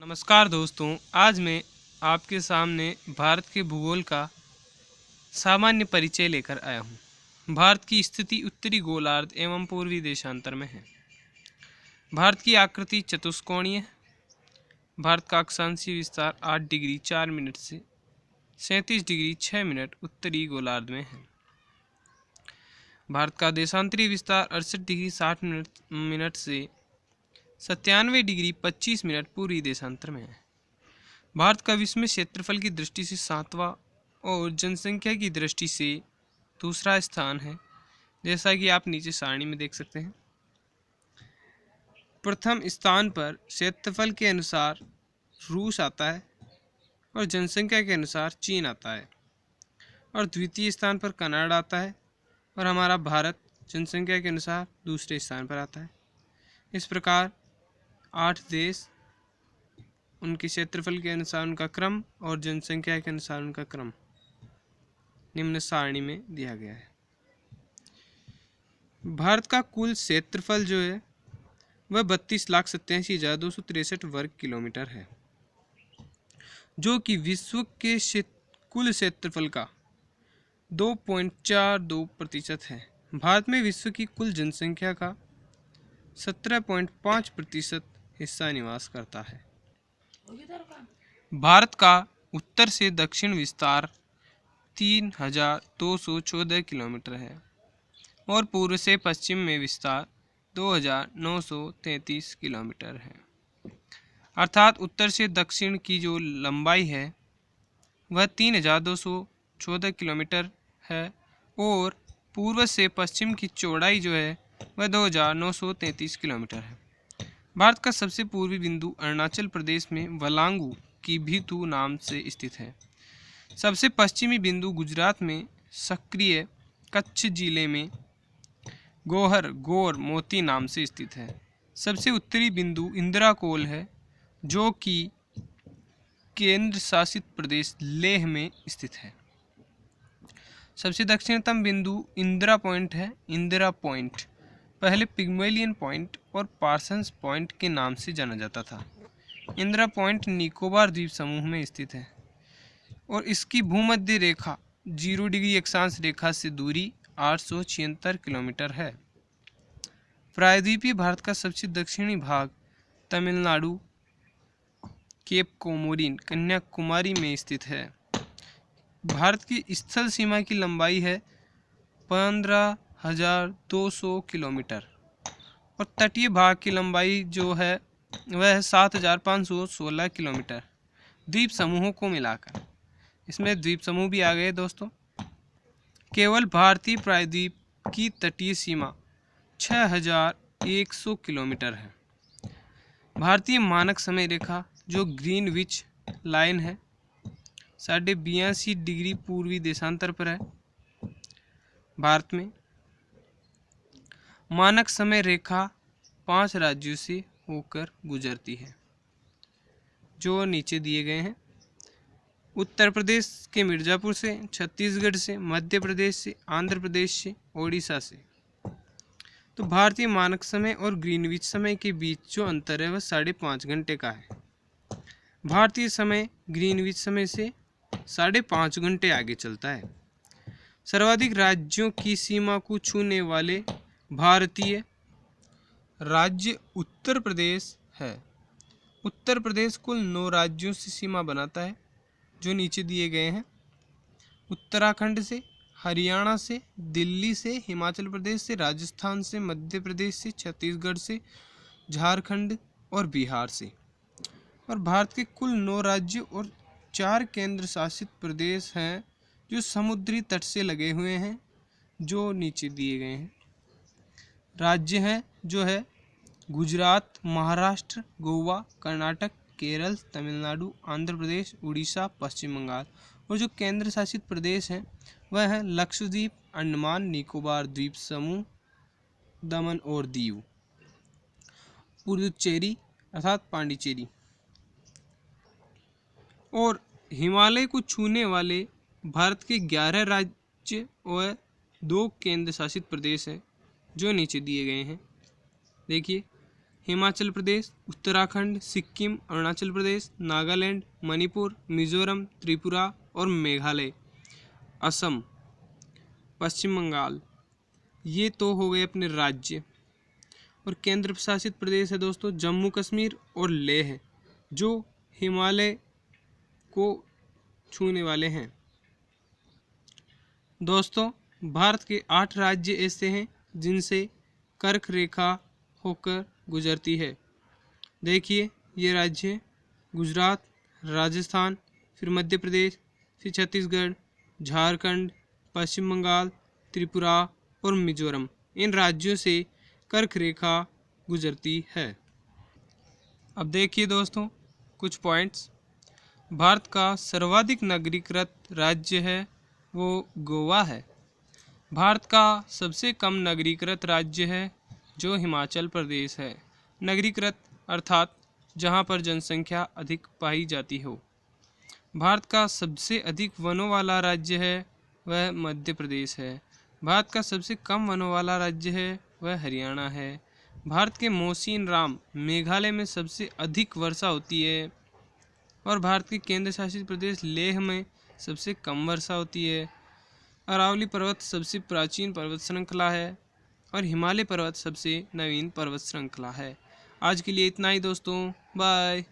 नमस्कार दोस्तों, आज मैं आपके सामने भारत के भूगोल का सामान्य परिचय लेकर आया हूँ। भारत की स्थिति उत्तरी गोलार्ध एवं पूर्वी देशांतर में है। भारत की आकृति चतुष्कोणीय है। भारत का अक्षांशीय विस्तार 8 डिग्री 4 मिनट से 37 डिग्री 6 मिनट उत्तरी गोलार्ध में है। भारत का देशांतरीय विस्तार 68 डिग्री 60 मिनट से 97 डिग्री 25 मिनट पूर्वी देशांतर में है। भारत का विश्व में क्षेत्रफल की दृष्टि से 7वां और जनसंख्या की दृष्टि से दूसरा स्थान है, जैसा कि आप नीचे सारणी में देख सकते हैं। प्रथम स्थान पर क्षेत्रफल के अनुसार रूस आता है और जनसंख्या के अनुसार चीन आता है, और द्वितीय स्थान पर कनाडा आता है और हमारा भारत जनसंख्या के अनुसार दूसरे स्थान पर आता है। इस प्रकार 8 देश उनके क्षेत्रफल के अनुसार उनका क्रम और जनसंख्या के अनुसार उनका क्रम निम्न सारणी में दिया गया है। भारत का कुल क्षेत्रफल जो है वह 32,87,263 वर्ग किलोमीटर है, जो कि विश्व के कुल क्षेत्रफल का 2.42% है। भारत में विश्व की कुल जनसंख्या का 17.5% हिस्सा निवास करता है। भारत का उत्तर से दक्षिण विस्तार 3,214 किलोमीटर है और पूर्व से पश्चिम में विस्तार 2,933 किलोमीटर है। अर्थात उत्तर से दक्षिण की जो लंबाई है वह 3,214 किलोमीटर है और पूर्व से पश्चिम की चौड़ाई जो है वह 2,933 किलोमीटर है। भारत का सबसे पूर्वी बिंदु अरुणाचल प्रदेश में वलांगू की भीतू नाम से स्थित है। सबसे पश्चिमी बिंदु गुजरात में सक्रिय कच्छ जिले में गोर मोती नाम से स्थित है। सबसे उत्तरी बिंदु इंदिरा कोल है, जो कि केंद्र शासित प्रदेश लेह में स्थित है। सबसे दक्षिणतम बिंदु इंदिरा पॉइंट है। इंदिरा पॉइंट पहले पिग्मेलियन पॉइंट और पार्सन्स पॉइंट के नाम से जाना जाता था। इंदिरा पॉइंट निकोबार द्वीप समूह में स्थित है और इसकी भूमध्य रेखा 0 डिग्री अक्षांश रेखा से दूरी 876 किलोमीटर है। प्रायद्वीपीय भारत का सबसे दक्षिणी भाग तमिलनाडु केप कोमोरिन कन्याकुमारी में स्थित है। भारत की स्थल सीमा की लंबाई है 15,200 किलोमीटर और तटीय भाग की लंबाई जो है वह है 7,516 किलोमीटर। द्वीप समूहों को मिलाकर इसमें द्वीप समूह भी आ गए दोस्तों। केवल भारतीय प्रायद्वीप की तटीय सीमा 6,100 किलोमीटर है। भारतीय मानक समय रेखा जो ग्रीनविच लाइन है 82.5 डिग्री पूर्वी देशांतर पर है। भारत में मानक समय रेखा 5 राज्यों से होकर गुजरती है, जो नीचे दिए गए हैं। उत्तर प्रदेश के मिर्ज़ापुर से, छत्तीसगढ़ से, मध्य प्रदेश से, आंध्र प्रदेश से, ओडिशा से। तो भारतीय मानक समय और ग्रीनविच समय के बीच जो अंतर है वह 5.5 घंटे का है। भारतीय समय ग्रीनविच समय से 5.5 घंटे आगे चलता है। सर्वाधिक राज्यों की सीमा को छूने वाले भारतीय राज्य उत्तर प्रदेश है। उत्तर प्रदेश कुल 9 राज्यों से सीमा बनाता है, जो नीचे दिए गए हैं। उत्तराखंड से, हरियाणा से, दिल्ली से, हिमाचल प्रदेश से, राजस्थान से, मध्य प्रदेश से, छत्तीसगढ़ से, झारखंड और बिहार से। और भारत के कुल 9 राज्य और 4 केंद्र शासित प्रदेश हैं जो समुद्री तट से लगे हुए हैं, जो नीचे दिए गए हैं। राज्य हैं जो है गुजरात, महाराष्ट्र, गोवा, कर्नाटक, केरल, तमिलनाडु, आंध्र प्रदेश, उड़ीसा, पश्चिम बंगाल। और जो केंद्र शासित प्रदेश हैं वह है लक्षद्वीप, अंडमान निकोबार द्वीप समूह, दमन और दीव, पुडुचेरी अर्थात पांडिचेरी। और हिमालय को छूने वाले भारत के 11 राज्य और 2 केंद्र शासित प्रदेश हैं, जो नीचे दिए गए हैं। देखिए, हिमाचल प्रदेश, उत्तराखंड, सिक्किम, अरुणाचल प्रदेश, नागालैंड, मणिपुर, मिजोरम, त्रिपुरा और मेघालय। असम, पश्चिम बंगाल, ये तो हो गए अपने राज्य। और केंद्र शासित प्रदेश है दोस्तों जम्मू कश्मीर और लेह, जो हिमालय को छूने वाले हैं। दोस्तों, भारत के 8 राज्य ऐसे हैं जिनसे कर्क रेखा होकर गुजरती है। देखिए ये राज्य: गुजरात, राजस्थान, फिर मध्य प्रदेश, फिर छत्तीसगढ़, झारखंड, पश्चिम बंगाल, त्रिपुरा और मिजोरम। इन राज्यों से कर्क रेखा गुजरती है। अब देखिए दोस्तों कुछ पॉइंट्स। भारत का सर्वाधिक नागरिकृत राज्य है वो गोवा है। भारत का सबसे कम नागरिकृत राज्य है जो हिमाचल प्रदेश है। नागरिकृत अर्थात जहाँ पर जनसंख्या अधिक पाई जाती हो। भारत का सबसे अधिक वनों वाला राज्य है वह मध्य प्रदेश है। भारत का सबसे कम वनों वाला राज्य है वह हरियाणा है। भारत के मौसिन राम मेघालय में सबसे अधिक वर्षा होती है। और भारत के केंद्र शासित प्रदेश लेह में सबसे कम वर्षा होती है। अरावली पर्वत सबसे प्राचीन पर्वत श्रृंखला है और हिमालय पर्वत सबसे नवीन पर्वत श्रृंखला है। आज के लिए इतना ही दोस्तों, बाय।